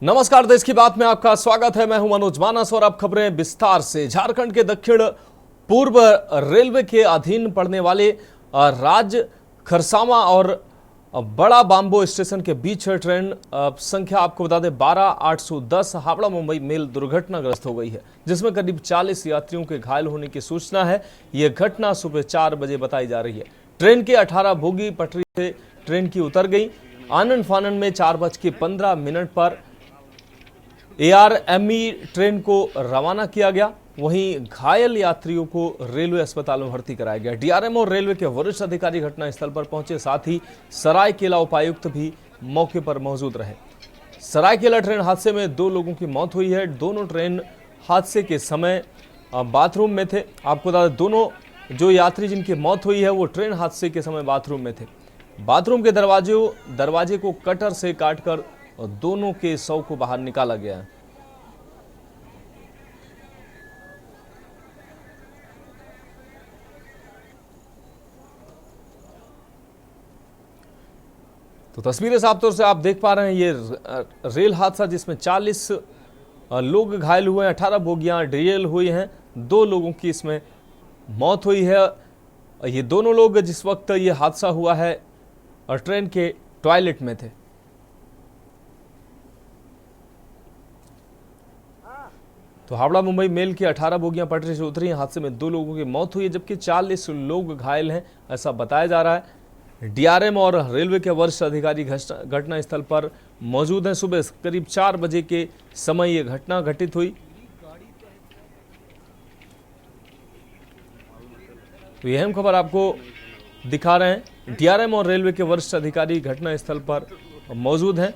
नमस्कार, देश की बात में आपका स्वागत है। मैं हूं मनोज मानस और अब खबरें विस्तार से। झारखंड के दक्षिण पूर्व रेलवे के अधीन पड़ने वाले राज्य खरसावां और बड़ा बांबो स्टेशन के बीच ट्रेन संख्या आपको बता दें 12810 हावड़ा मुंबई मेल दुर्घटनाग्रस्त हो गई है, जिसमें करीब 40 यात्रियों के घायल होने की सूचना है। यह घटना सुबह 4 बजे बताई जा रही है। ट्रेन के 18 बोगी पटरी से ट्रेन की उतर गई। आनन फानन में 4:15 पर ARME ट्रेन को रवाना किया गया। वहीं घायल यात्रियों को रेलवे अस्पताल में भर्ती कराया गया। DRM और रेलवे के वरिष्ठ अधिकारी घटनास्थल पर पहुंचे, साथ ही सरायकेला उपायुक्त भी मौके पर मौजूद रहे। सरायकेला ट्रेन हादसे में 2 लोगों की मौत हुई है। दोनों ट्रेन हादसे के समय बाथरूम में थे। आपको बता दें, दोनों जो यात्री जिनकी मौत हुई है वो ट्रेन हादसे के समय बाथरूम में थे। बाथरूम के दरवाजे को कटर से काटकर और दोनों के शव को बाहर निकाला गया है। तो तस्वीरें साफ तौर से आप देख पा रहे हैं, ये रेल हादसा जिसमें 40 लोग घायल हुए हैं, 18 बोगियां डिरेल हुई हैं, 2 लोगों की इसमें मौत हुई है। ये दोनों लोग जिस वक्त ये हादसा हुआ है और ट्रेन के टॉयलेट में थे। तो हावड़ा मुंबई मेल की 18 बोगियां पटरी से उतरी हैं। हादसे में 2 लोगों की मौत हुई है, जबकि 40 लोग घायल हैं, ऐसा बताया जा रहा है। DRM और रेलवे के वरिष्ठ अधिकारी घटनास्थल पर मौजूद हैं। सुबह करीब 4 बजे के समय ये घटना घटित हुई। तो यह अहम खबर आपको दिखा रहे हैं। DRM और रेलवे के वरिष्ठ अधिकारी घटनास्थल पर मौजूद हैं।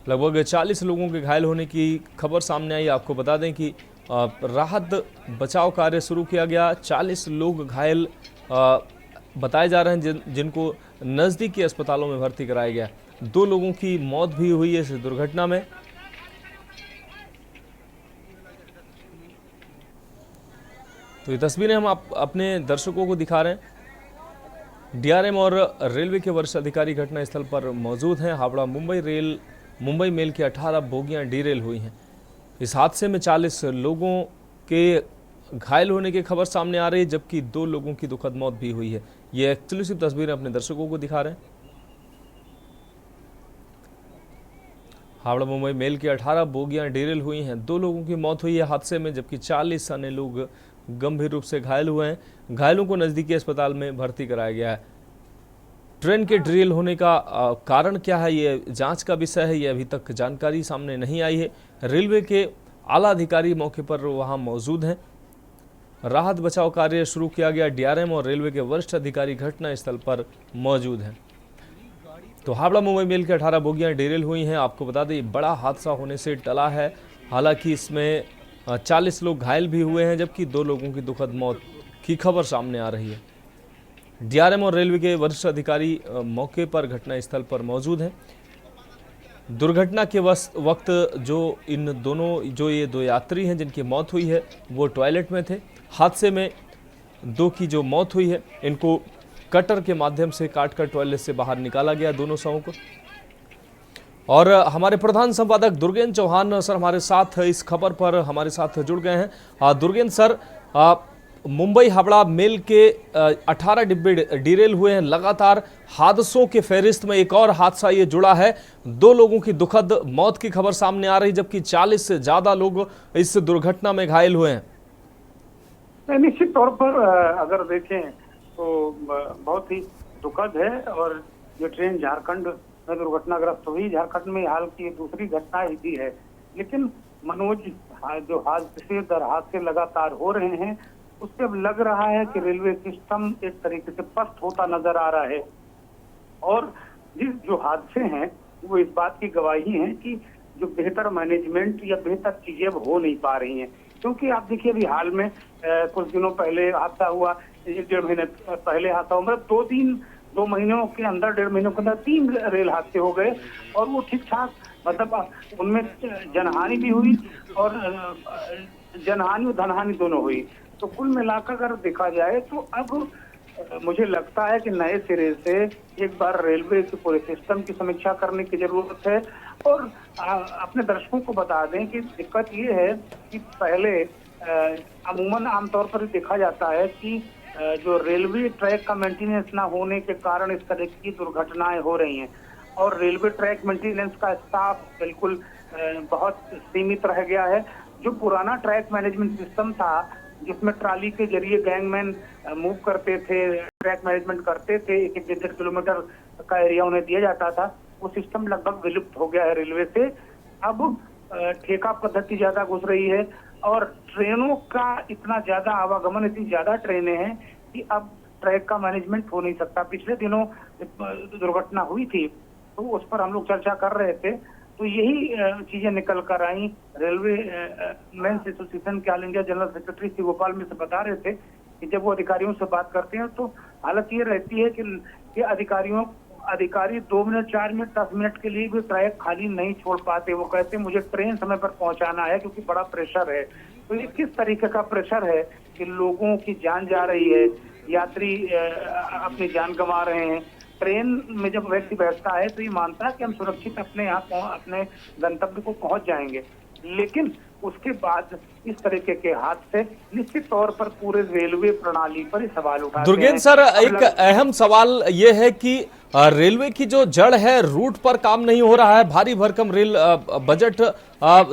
लगभग 40 लोगों के घायल होने की खबर सामने आई। आपको बता दें कि राहत बचाव कार्य शुरू किया गया। 40 लोग घायल बताए जा रहे हैं, जिनको नज़दीकी अस्पतालों में भर्ती कराया गया। 2 लोगों की मौत भी हुई है इस दुर्घटना में। तो ये तस्वीरें हम अपने दर्शकों को दिखा रहे हैं। DRM और रेलवे के वरिष्ठ अधिकारी घटनास्थल पर मौजूद हैं। हावड़ा मुंबई मेल की 18 बोगियां डिरेल हुई हैं। इस हादसे में 40 लोगों के घायल होने की खबर सामने आ रही है, जबकि 2 लोगों की दुखद मौत भी हुई है। ये एक्सक्लूसिव तस्वीरें अपने दर्शकों को दिखा रहे हैं। हावड़ा मुंबई मेल की 18 बोगियां डिरेल हुई हैं। 2 लोगों की मौत हुई है हादसे में, जबकि 40 अन्य लोग गंभीर रूप से घायल हुए हैं। घायलों को नजदीकी अस्पताल में भर्ती कराया गया है। ट्रेन के डिरेल होने का कारण क्या है, ये जांच का विषय है। ये अभी तक जानकारी सामने नहीं आई है। रेलवे के आला अधिकारी मौके पर वहां मौजूद हैं। राहत बचाव कार्य शुरू किया गया। DRM और रेलवे के वरिष्ठ अधिकारी घटनास्थल पर मौजूद हैं। तो हावड़ा मुंबई मेल की 18 बोगियां डिरेल हुई हैं। आपको बता दें, बड़ा हादसा होने से टला है। हालांकि इसमें 40 लोग घायल भी हुए हैं, जबकि 2 लोगों की दुखद मौत की खबर सामने आ रही है। DRM और रेलवे के वरिष्ठ अधिकारी मौके पर घटनास्थल पर मौजूद हैं। दुर्घटना के वक्त जो ये 2 यात्री हैं जिनकी मौत हुई है, वो टॉयलेट में थे। हादसे में 2 की जो मौत हुई है, इनको कटर के माध्यम से काटकर टॉयलेट से बाहर निकाला गया, दोनों शवों को। और हमारे प्रधान संपादक दुर्गेंद्र चौहान सर हमारे साथ इस खबर पर हमारे साथ जुड़ गए हैं। दुर्गेंद्र सर, मुंबई हावड़ा मेल के 18 डिब्बे डिरेल हुए हैं। लगातार हादसों के फहरिस्त में एक और हादसा ये जुड़ा है। 2 लोगों की दुखद मौत की खबर सामने आ रही, जबकि 40 से ज्यादा लोग इस दुर्घटना में घायल हुए हैं। निश्चित तौर पर अगर देखें तो बहुत ही दुखद है। और जो ट्रेन झारखंड में दुर्घटनाग्रस्त हुई, झारखंड में हाल की दूसरी घटना ही भी है। लेकिन मनोज, जो हादसे दर हादसे लगातार हो रहे हैं, उससे अब लग रहा है कि रेलवे सिस्टम एक तरीके से पस्त होता नजर आ रहा है। और जो हादसे हैं वो इस बात की गवाही है कि जो बेहतर मैनेजमेंट या बेहतर चीजें अब हो नहीं पा रही हैं। क्योंकि आप देखिए, अभी हाल में कुछ दिनों पहले हादसा हुआ, 1-1.5 महीने पहले हादसा हुआ, मतलब 2 महीनों के अंदर, 1.5 महीनों के अंदर 3 रेल हादसे हो गए। और वो ठीक ठाक, मतलब उनमें जनहानि भी हुई और जनहानि और धनहानि दोनों हुई। तो कुल मिलाकर अगर देखा जाए तो अब मुझे लगता है कि नए सिरे से एक बार रेलवे के पूरे सिस्टम की समीक्षा करने की जरूरत है। और अपने दर्शकों को बता दें कि दिक्कत ये है कि पहले अमूमन आमतौर पर देखा जाता है कि जो रेलवे ट्रैक का मेंटेनेंस ना होने के कारण इस तरह की दुर्घटनाएं हो रही हैं। और रेलवे ट्रैक मेंटेनेंस का स्टाफ बिल्कुल बहुत सीमित रह गया है। जो पुराना ट्रैक मैनेजमेंट सिस्टम था, जिसमें ट्राली के जरिए गैंगमैन मूव करते थे, ट्रैक मैनेजमेंट करते थे, 1-1.5 किलोमीटर का एरिया उन्हें दिया जाता था, वो सिस्टम लगभग विलुप्त हो गया है रेलवे से। अब ठेका पद्धति ज्यादा घुस रही है और ट्रेनों का इतना ज्यादा आवागमन, इतनी ज्यादा ट्रेनें हैं कि अब ट्रैक का मैनेजमेंट हो नहीं सकता। पिछले दिनों दुर्घटना हुई थी तो उस पर हम लोग चर्चा कर रहे थे, तो यही चीजें निकल कर आई। रेलवे मेंस एसोसिएशन के all India general secretary Shri Gopal Mishra बता रहे थे कि जब वो अधिकारियों से बात करते हैं तो हालत ये रहती है कि अधिकारी 2 मिनट, 4 मिनट, 10 मिनट के लिए भी ट्रैक खाली नहीं छोड़ पाते। वो कहते हैं मुझे ट्रेन समय पर पहुंचाना है क्योंकि बड़ा प्रेशर है। तो ये किस तरीके का प्रेशर है कि लोगों की जान जा रही है, यात्री अपनी जान गंवा रहे हैं। ट्रेन में जब व्यक्ति बैठता है तो ये मानता है कि हम सुरक्षित अपने अपने गंतव्य को पहुंच जाएंगे, लेकिन उसके बाद इस तरीके के हादसे निश्चित तौर पर पूरे रेलवे प्रणाली पर सवाल उठाते हैं। दुर्गेन सर, एक अहम सवाल ये है कि रेलवे की जो जड़ है, रूट पर काम नहीं हो रहा है। भारी भरकम रेल बजट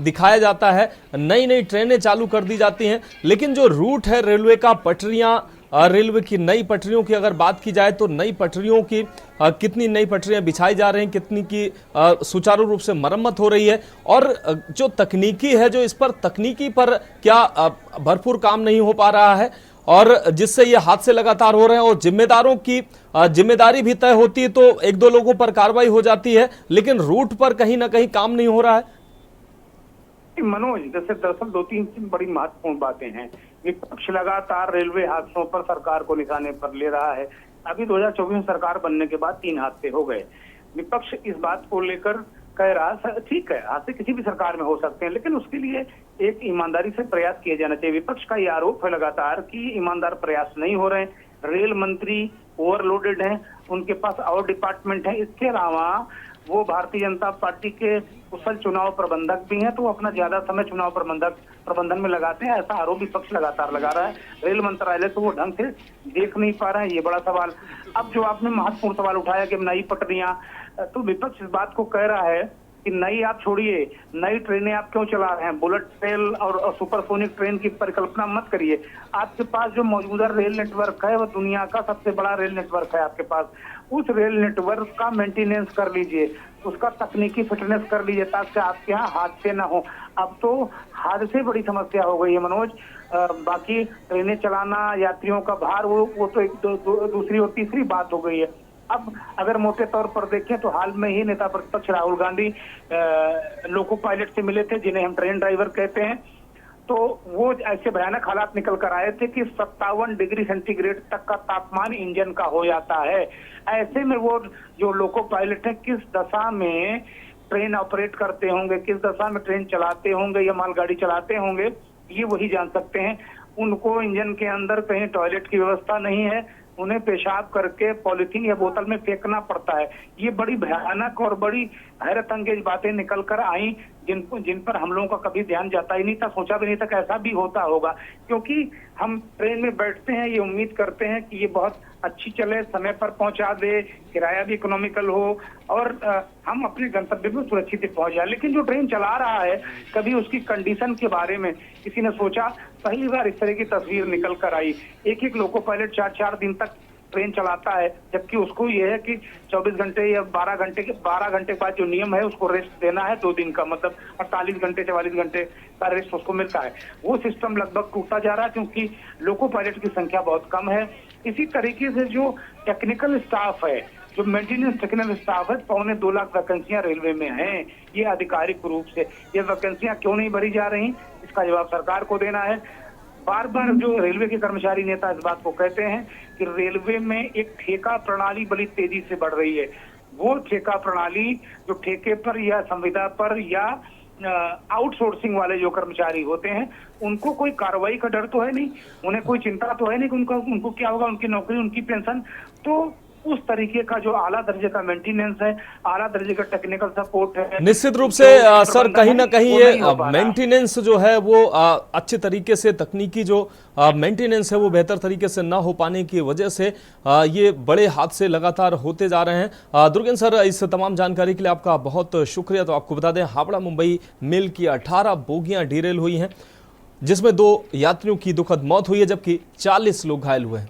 दिखाया जाता है, नई नई ट्रेनें चालू कर दी जाती हैं, लेकिन जो रूट है रेलवे का, पटरियां, रेलवे की नई पटरियों की अगर बात की जाए तो नई पटरियों की कितनी नई पटरियां बिछाई जा रही हैं, कितनी की सुचारू रूप से मरम्मत हो रही है, और जो तकनीकी है, जो इस पर तकनीकी पर क्या भरपूर काम नहीं हो पा रहा है, और जिससे ये हादसे लगातार हो रहे हैं। और जिम्मेदारों की जिम्मेदारी भी तय होती है तो 1-2 लोगों पर कार्रवाई हो जाती है, लेकिन रूट पर कहीं ना कहीं काम नहीं हो रहा है। मनोज, जैसे दरअसल 2-3 बड़ी महत्वपूर्ण बातें हैं। विपक्ष लगातार रेलवे हादसों पर सरकार को निशाने पर ले रहा है। अभी 2024 में सरकार बनने के बाद 3 हादसे हो गए। विपक्ष इस बात को लेकर कह रहा, ठीक है हादसे किसी भी सरकार में हो सकते हैं, लेकिन उसके लिए एक ईमानदारी से प्रयास किए जाना चाहिए। विपक्ष का ये आरोप है लगातार कि ईमानदार प्रयास नहीं हो रहे हैं। रेल मंत्री ओवरलोडेड हैं, उनके पास और डिपार्टमेंट है। इसके अलावा वो भारतीय जनता पार्टी के कुशल चुनाव प्रबंधक भी हैं, तो वो अपना ज्यादा समय चुनाव प्रबंधन में लगाते हैं। ऐसा आरोप विपक्ष लगातार लगा रहा है। रेल मंत्रालय तो वो ढंग से देख नहीं पा रहे हैं, ये बड़ा सवाल। अब जो आपने महत्वपूर्ण सवाल उठाया कि नई पटरियां, तो विपक्ष इस बात को कह रहा है कि नई आप छोड़िए, नई ट्रेनें आप क्यों चला रहे हैं? बुलेट ट्रेन और सुपरसोनिक ट्रेन की परिकल्पना मत करिए। आपके पास जो मौजूदा रेल नेटवर्क है वो दुनिया का सबसे बड़ा रेल नेटवर्क है आपके पास। उस रेल नेटवर्क का मेंटेनेंस कर लीजिए, उसका तकनीकी फिटनेस कर लीजिए, ताकि आपके यहाँ हादसे ना हो। अब तो हादसे बड़ी समस्या हो गई है मनोज। बाकी ट्रेनें चलाना, यात्रियों का भार, वो तो एक दूसरी और तीसरी बात हो गई है। अब अगर मोटे तौर पर देखें तो हाल में ही नेता प्रतिपक्ष राहुल गांधी लोको पायलट से मिले थे, जिन्हें हम ट्रेन ड्राइवर कहते हैं। तो वो ऐसे भयानक हालात निकल कर आए थे कि 57 डिग्री सेंटीग्रेड तक का तापमान इंजन का हो जाता है। ऐसे में वो जो लोको पायलट है किस दशा में ट्रेन ऑपरेट करते होंगे, किस दशा में ट्रेन चलाते होंगे या मालगाड़ी चलाते होंगे, ये वही जान सकते हैं। उनको इंजन के अंदर कहीं टॉयलेट की व्यवस्था नहीं है, उन्हें पेशाब करके पॉलिथीन या बोतल में फेंकना पड़ता है। ये बड़ी भयानक और बड़ी हैरत अंगेज बातें निकल कर आई, जिन पर हम लोगों का कभी ध्यान जाता ही नहीं था, सोचा भी नहीं था कि ऐसा भी होता होगा। क्योंकि हम ट्रेन में बैठते हैं ये उम्मीद करते हैं कि ये बहुत अच्छी चले, समय पर पहुंचा दे, किराया भी इकोनॉमिकल हो और हम अपने गंतव्य में सुरक्षित पहुंच जाए। लेकिन जो ट्रेन चला रहा है, कभी उसकी कंडीशन के बारे में किसी ने सोचा? पहली बार इस तरह की तस्वीर निकल कर आई। एक लोको पायलट 4-4 दिन तक ट्रेन चलाता है, जबकि उसको ये है कि 24 घंटे या 12 घंटे बाद जो नियम है उसको रेस्ट देना है 2 दिन का, मतलब 48 घंटे 44 घंटे का रेस्ट उसको मिलता है। वो सिस्टम लगभग टूटता जा रहा है क्योंकि लोको पायलट की संख्या बहुत कम है। इसी तरीके से जो टेक्निकल स्टाफ है, जो मेंटेनेंस टेक्निकल स्टाफ है, 2.25 लाख वैकेंसियां रेलवे में हैं। ये आधिकारिक रूप से ये वैकेंसियां क्यों नहीं भरी जा रही, इसका जवाब सरकार को देना है। बार बार जो रेलवे के कर्मचारी नेता इस बात को कहते हैं कि रेलवे में एक ठेका प्रणाली बड़ी तेजी से बढ़ रही है। वो ठेका प्रणाली जो ठेके पर या संविदा पर या आउटसोर्सिंग वाले जो कर्मचारी होते हैं उनको कोई कार्रवाई का डर तो है नहीं, उन्हें कोई चिंता तो है नहीं कि उनको क्या होगा, उनकी नौकरी, उनकी पेंशन। तो उस तरीके का जो आला दर्जे का मेंटेनेंस है, आला दर्जे का टेक्निकल सपोर्ट है, निश्चित रूप से सर कहीं ना कहीं ये मेंटेनेंस जो है वो अच्छे तरीके से, तकनीकी जो मेंटेनेंस है वो बेहतर तरीके से ना हो पाने की वजह से ये बड़े हादसे लगातार होते जा रहे हैं। दुर्गेन सर, इस तमाम जानकारी के लिए आपका बहुत शुक्रिया। तो आपको बता दें, हावड़ा मुंबई मेल की 18 बोगियां डिरेल हुई हैं, जिसमें 2 यात्रियों की दुखद मौत हुई है, जबकि 40 लोग घायल हुए हैं।